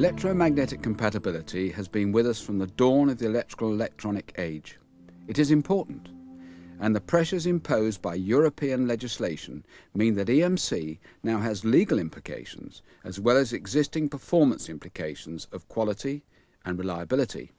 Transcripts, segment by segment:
Electromagnetic compatibility has been with us from the dawn of the electrical-electronic age. It is important, and the pressures imposed by European legislation mean that EMC now has legal implications as well as existing performance implications of quality and reliability.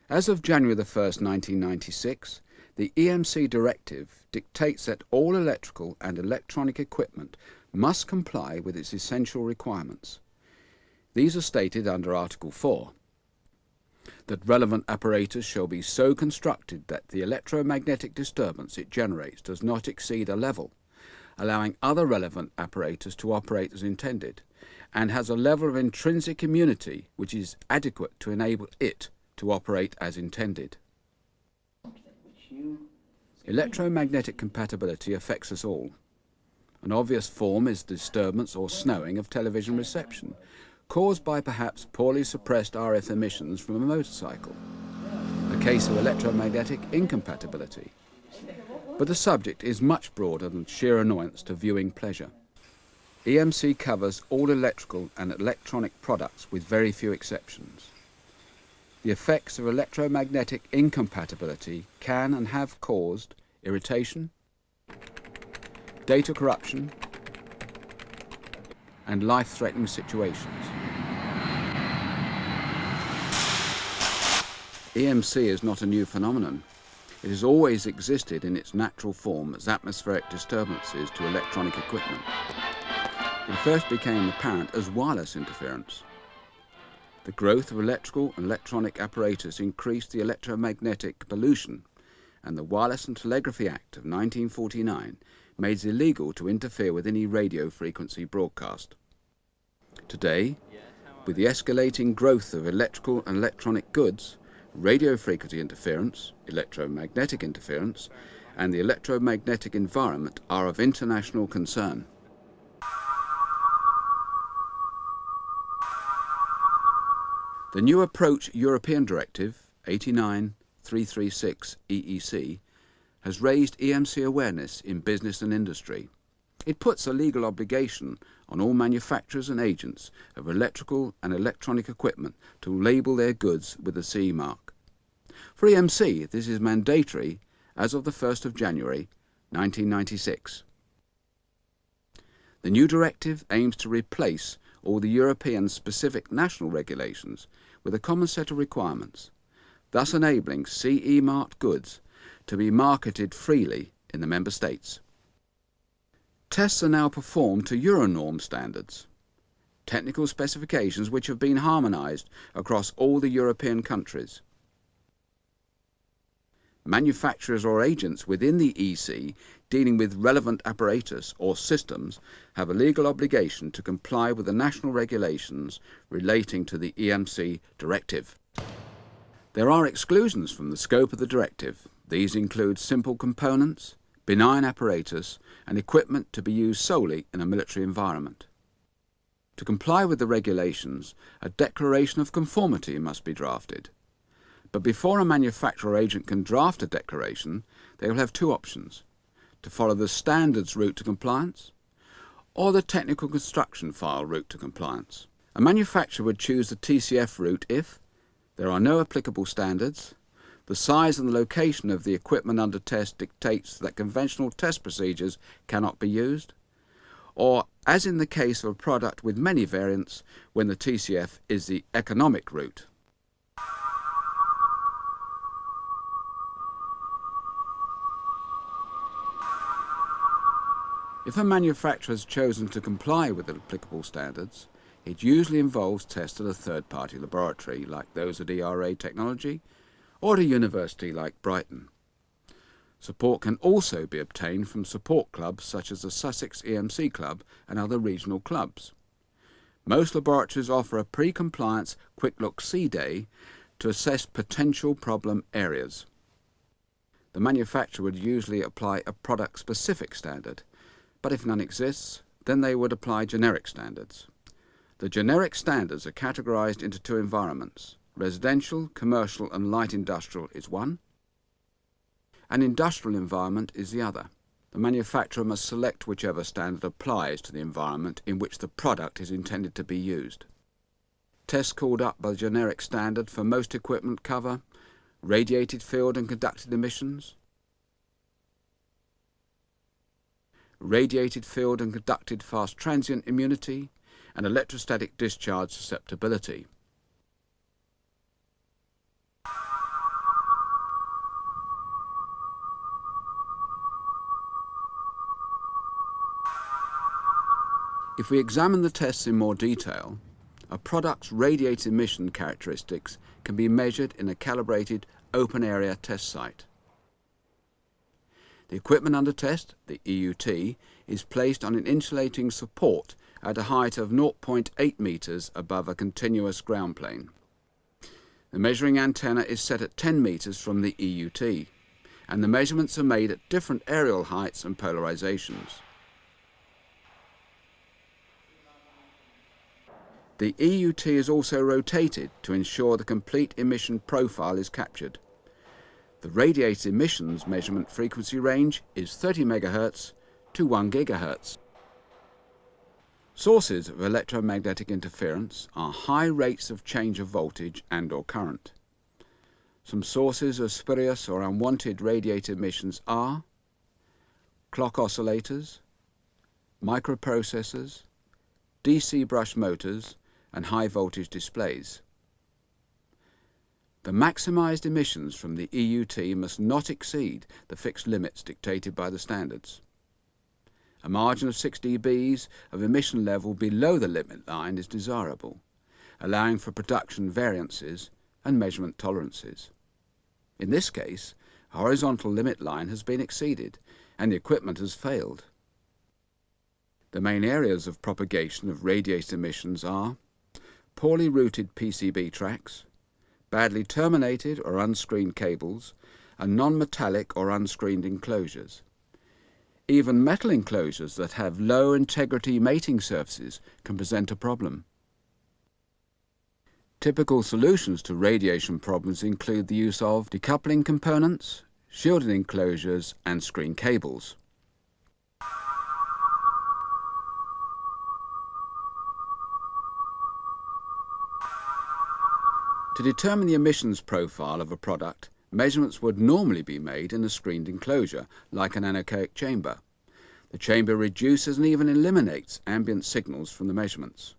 As of January 1, 1996, the EMC directive dictates that all electrical and electronic equipment must comply with its essential requirements. These are stated under Article 4. That relevant apparatus shall be so constructed that the electromagnetic disturbance it generates does not exceed a level, allowing other relevant apparatus to operate as intended, and has a level of intrinsic immunity which is adequate to enable it to operate as intended. Electromagnetic compatibility affects us all. An obvious form is disturbance or snowing of television reception, caused by perhaps poorly suppressed RF emissions from a motorcycle, a case of electromagnetic incompatibility. But the subject is much broader than sheer annoyance to viewing pleasure. EMC covers all electrical and electronic products with very few exceptions. The effects of electromagnetic incompatibility can and have caused irritation, data corruption, and life-threatening situations. EMC is not a new phenomenon. It has always existed in its natural form as atmospheric disturbances to electronic equipment. It first became apparent as wireless interference. The growth of electrical and electronic apparatus increased the electromagnetic pollution, and the Wireless and Telegraphy Act of 1949 made it illegal to interfere with any radio frequency broadcast. Today, with the escalating growth of electrical and electronic goods, radio frequency interference, electromagnetic interference, and the electromagnetic environment are of international concern. The new Approach European Directive 89336 EEC has raised EMC awareness in business and industry. It puts a legal obligation on all manufacturers and agents of electrical and electronic equipment to label their goods with the CE mark. For EMC, this is mandatory as of the 1st of January 1996. The new directive aims to replace all the European specific national regulations with a common set of requirements, thus enabling CE marked goods to be marketed freely in the member states. Tests are now performed to Euronorm standards, technical specifications which have been harmonised across all the European countries. Manufacturers or agents within the EC dealing with relevant apparatus or systems have a legal obligation to comply with the national regulations relating to the EMC directive. There are exclusions from the scope of the directive. These include simple components, benign apparatus, and equipment to be used solely in a military environment. To comply with the regulations, a declaration of conformity must be drafted. But before a manufacturer or agent can draft a declaration, they will have two options: to follow the standards route to compliance, or the technical construction file route to compliance. A manufacturer would choose the TCF route if there are no applicable standards, the size and the location of the equipment under test dictates that conventional test procedures cannot be used, or, as in the case of a product with many variants, when the TCF is the economic route. If a manufacturer has chosen to comply with the applicable standards, it usually involves tests at a third-party laboratory like those at ERA Technology or at a university like Brighton. Support can also be obtained from support clubs such as the Sussex EMC Club and other regional clubs. Most laboratories offer a pre-compliance Quick Look See Day to assess potential problem areas. The manufacturer would usually apply a product-specific standard, but if none exists, then they would apply generic standards. The generic standards are categorized into two environments. Residential, commercial and light industrial is one, and industrial environment is the other. the manufacturer must select whichever standard applies to the environment in which the product is intended to be used. Tests called up by the generic standard for most equipment cover radiated field and conducted emissions, radiated field and conducted fast transient immunity, and electrostatic discharge susceptibility. If we examine the tests in more detail, a product's radiated emission characteristics can be measured in a calibrated open area test site. The equipment under test, the EUT, is placed on an insulating support at a height of 0.8 metres above a continuous ground plane. The measuring antenna is set at 10 metres from the EUT, and the measurements are made at different aerial heights and polarizations. The EUT is also rotated to ensure the complete emission profile is captured. The radiated emissions measurement frequency range is 30 MHz to 1 GHz. Sources of electromagnetic interference are high rates of change of voltage and/or current. Some sources of spurious or unwanted radiated emissions are clock oscillators, microprocessors, DC brush motors, and high voltage displays. The maximised emissions from the EUT must not exceed the fixed limits dictated by the standards. A margin of 6 dBs of emission level below the limit line is desirable, allowing for production variances and measurement tolerances. In this case, a horizontal limit line has been exceeded and the equipment has failed. The main areas of propagation of radiated emissions are poorly routed PCB tracks, badly terminated or unscreened cables, and non-metallic or unscreened enclosures. Even metal enclosures that have low integrity mating surfaces can present a problem. Typical solutions to radiation problems include the use of decoupling components, shielded enclosures, and screen cables. To determine the emissions profile of a product, measurements would normally be made in a screened enclosure, like an anechoic chamber. The chamber reduces and even eliminates ambient signals from the measurements.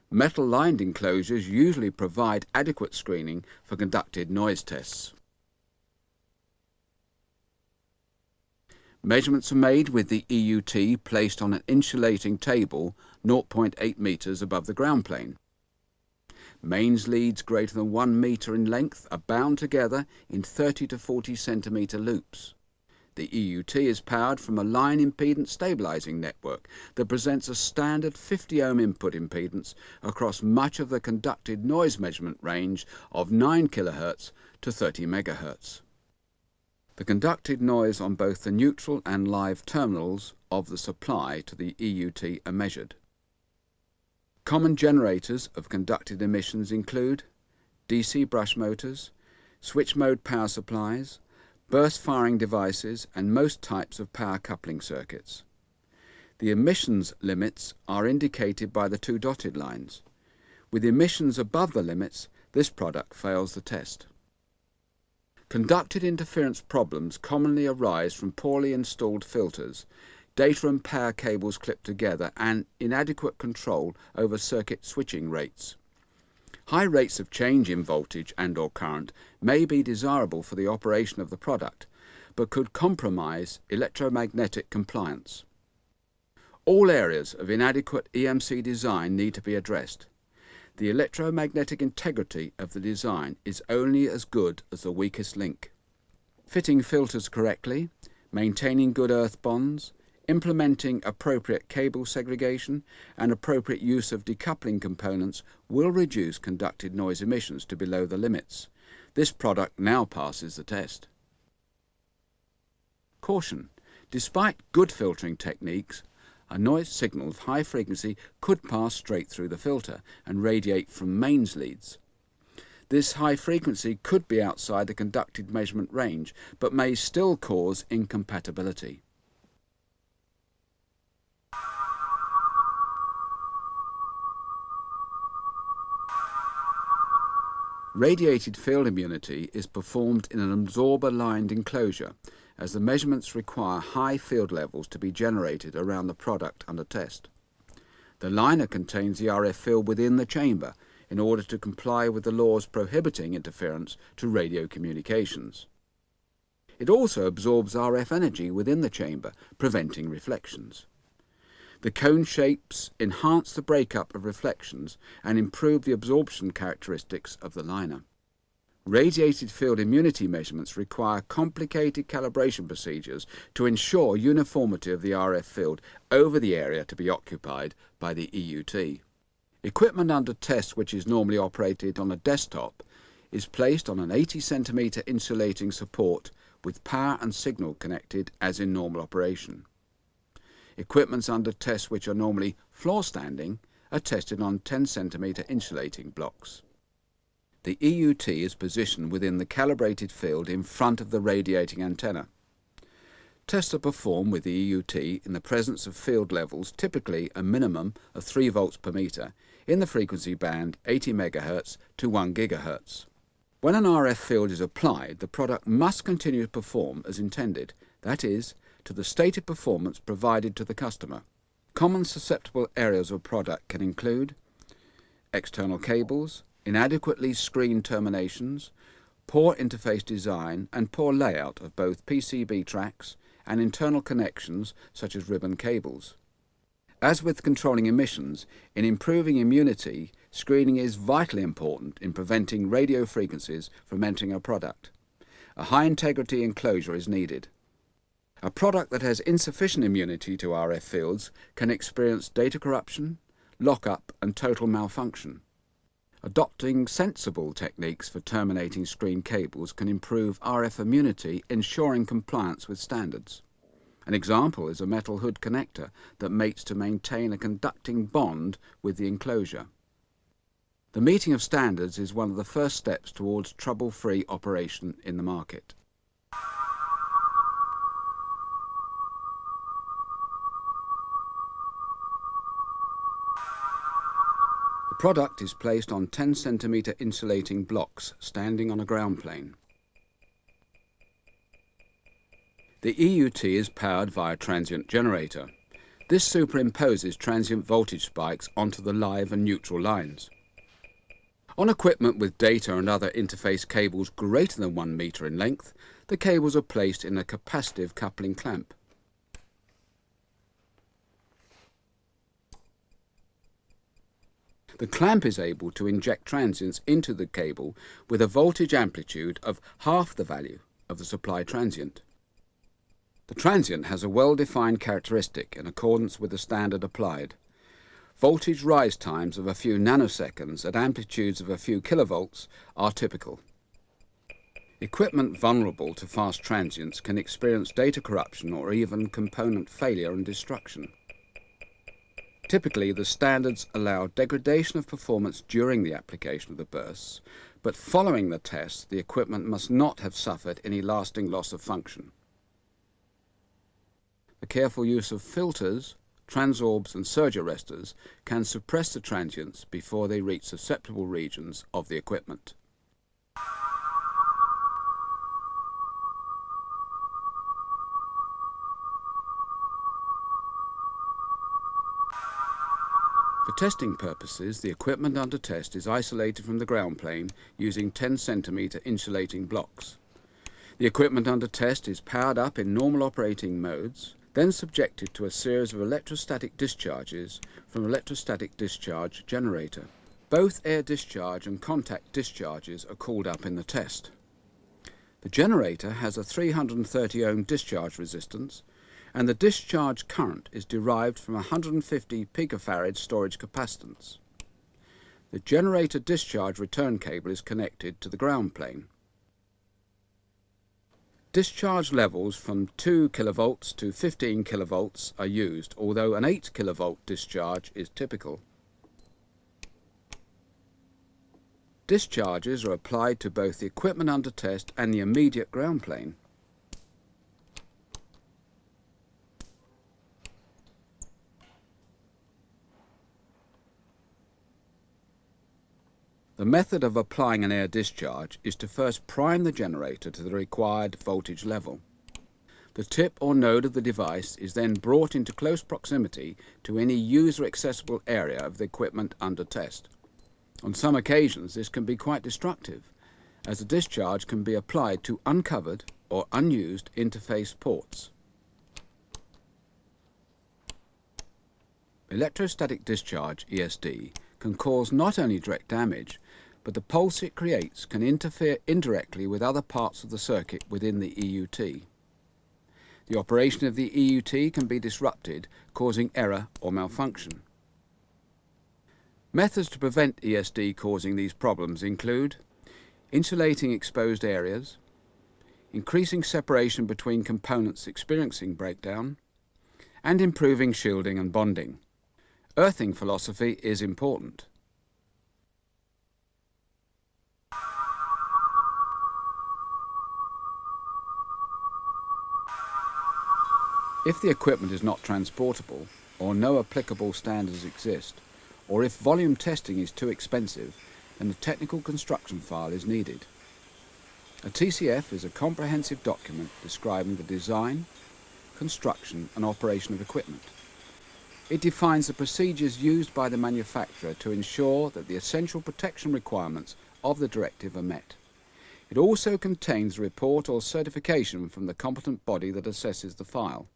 Metal-lined enclosures usually provide adequate screening for conducted noise tests. Measurements are made with the EUT placed on an insulating table 0.8 metres above the ground plane. Mains leads greater than 1 metre in length are bound together in 30 to 40 centimetre loops. The EUT is powered from a line impedance stabilising network that presents a standard 50 ohm input impedance across much of the conducted noise measurement range of 9 kHz to 30 MHz. The conducted noise on both the neutral and live terminals of the supply to the EUT are measured. Common generators of conducted emissions include DC brush motors, switch mode power supplies, burst firing devices, and most types of power coupling circuits. The emissions limits are indicated by the 2 dotted lines. With emissions above the limits, this product fails the test. Conducted interference problems commonly arise from poorly installed filters, data and power cables clipped together, and inadequate control over circuit switching rates. High rates of change in voltage and/or current may be desirable for the operation of the product, but could compromise electromagnetic compliance. All areas of inadequate EMC design need to be addressed. The electromagnetic integrity of the design is only as good as the weakest link. Fitting filters correctly, maintaining good earth bonds, implementing appropriate cable segregation and appropriate use of decoupling components will reduce conducted noise emissions to below the limits. This product now passes the test. Caution: despite good filtering techniques, a noise signal of high frequency could pass straight through the filter and radiate from mains leads. This high frequency could be outside the conducted measurement range, but may still cause incompatibility. Radiated field immunity is performed in an absorber-lined enclosure, as the measurements require high field levels to be generated around the product under test. The liner contains the RF field within the chamber in order to comply with the laws prohibiting interference to radio communications. It also absorbs RF energy within the chamber, preventing reflections. The cone shapes enhance the breakup of reflections and improve the absorption characteristics of the liner. Radiated field immunity measurements require complicated calibration procedures to ensure uniformity of the RF field over the area to be occupied by the EUT. Equipment under test, which is normally operated on a desktop, is placed on an 80 cm insulating support with power and signal connected as in normal operation. Equipments under test, which are normally floor standing, are tested on 10 cm insulating blocks. The EUT is positioned within the calibrated field in front of the radiating antenna. Tests are performed with the EUT in the presence of field levels, typically a minimum of 3 volts per meter, in the frequency band 80 MHz to 1 GHz. When an RF field is applied, the product must continue to perform as intended, that is, to the stated performance provided to the customer. Common susceptible areas of a product can include external cables, inadequately screened terminations, poor interface design and poor layout of both PCB tracks and internal connections such as ribbon cables. As with controlling emissions, in improving immunity, screening is vitally important in preventing radio frequencies from entering a product. A high integrity enclosure is needed. A product that has insufficient immunity to RF fields can experience data corruption, lock-up and total malfunction. Adopting sensible techniques for terminating screen cables can improve RF immunity, ensuring compliance with standards. An example is a metal hood connector that mates to maintain a conducting bond with the enclosure. The meeting of standards is one of the first steps towards trouble-free operation in the market. The product is placed on 10 cm insulating blocks standing on a ground plane. The EUT is powered via a transient generator. This superimposes transient voltage spikes onto the live and neutral lines. On equipment with data and other interface cables greater than 1 meter in length, the cables are placed in a capacitive coupling clamp. The clamp is able to inject transients into the cable with a voltage amplitude of half the value of the supply transient. The transient has a well-defined characteristic in accordance with the standard applied. Voltage rise times of a few nanoseconds at amplitudes of a few kilovolts are typical. Equipment vulnerable to fast transients can experience data corruption or even component failure and destruction. Typically, the standards allow degradation of performance during the application of the bursts, but following the test, the equipment must not have suffered any lasting loss of function. The careful use of filters, transorbs and surge arresters can suppress the transients before they reach susceptible regions of the equipment. For testing purposes, the equipment under test is isolated from the ground plane using 10 cm insulating blocks. The equipment under test is powered up in normal operating modes, then subjected to a series of electrostatic discharges from an electrostatic discharge generator. Both air discharge and contact discharges are called up in the test. The generator has a 330 ohm discharge resistance, and the discharge current is derived from 150 picofarad storage capacitance. The generator discharge return cable is connected to the ground plane. Discharge levels from 2 kV to 15 kV are used, although an 8 kV discharge is typical. Discharges are applied to both the equipment under test and the immediate ground plane. The method of applying an air discharge is to first prime the generator to the required voltage level. The tip or node of the device is then brought into close proximity to any user-accessible area of the equipment under test. On some occasions this can be quite destructive, as the discharge can be applied to uncovered or unused interface ports. Electrostatic discharge, ESD, can cause not only direct damage, but the pulse it creates can interfere indirectly with other parts of the circuit within the EUT. The operation of the EUT can be disrupted, causing error or malfunction. Methods to prevent ESD causing these problems include insulating exposed areas, increasing separation between components experiencing breakdown, and improving shielding and bonding. Earthing philosophy is important. If the equipment is not transportable, or no applicable standards exist, or if volume testing is too expensive, then a technical construction file is needed. A TCF is a comprehensive document describing the design, construction and operation of equipment. It defines the procedures used by the manufacturer to ensure that the essential protection requirements of the directive are met. It also contains a report or certification from the competent body that assesses the file.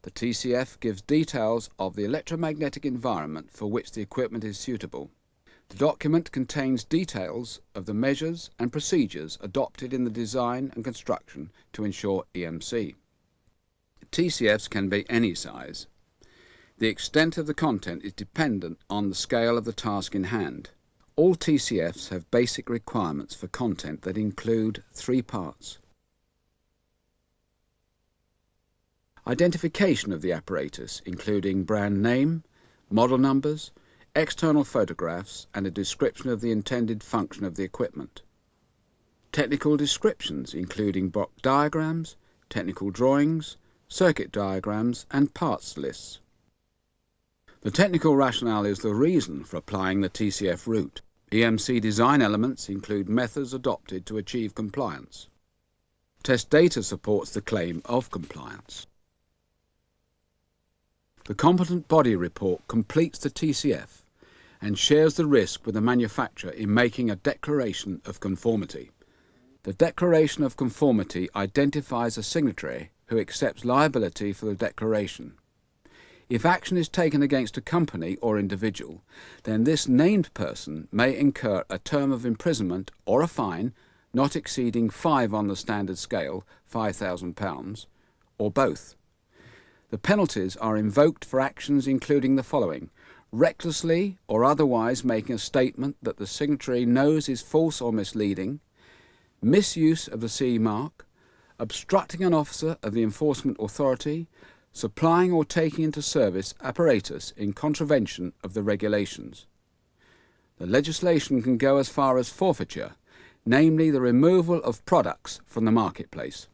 The TCF gives details of the electromagnetic environment for which the equipment is suitable. The document contains details of the measures and procedures adopted in the design and construction to ensure EMC. TCFs can be any size. The extent of the content is dependent on the scale of the task in hand. All TCFs have basic requirements for content that include 3 parts. Identification of the apparatus, including brand name, model numbers, external photographs and a description of the intended function of the equipment. Technical descriptions, including block diagrams, technical drawings, circuit diagrams and parts lists. The technical rationale is the reason for applying the TCF route. EMC design elements include methods adopted to achieve compliance. Test data supports the claim of compliance. The competent body report completes the TCF and shares the risk with the manufacturer in making a declaration of conformity. The declaration of conformity identifies a signatory who accepts liability for the declaration. If action is taken against a company or individual, then this named person may incur a term of imprisonment or a fine not exceeding 5 on the standard scale, £5,000, or both. The penalties are invoked for actions including the following: recklessly or otherwise making a statement that the signatory knows is false or misleading, misuse of the CE mark, obstructing an officer of the enforcement authority, supplying or taking into service apparatus in contravention of the regulations. The legislation can go as far as forfeiture, namely the removal of products from the marketplace.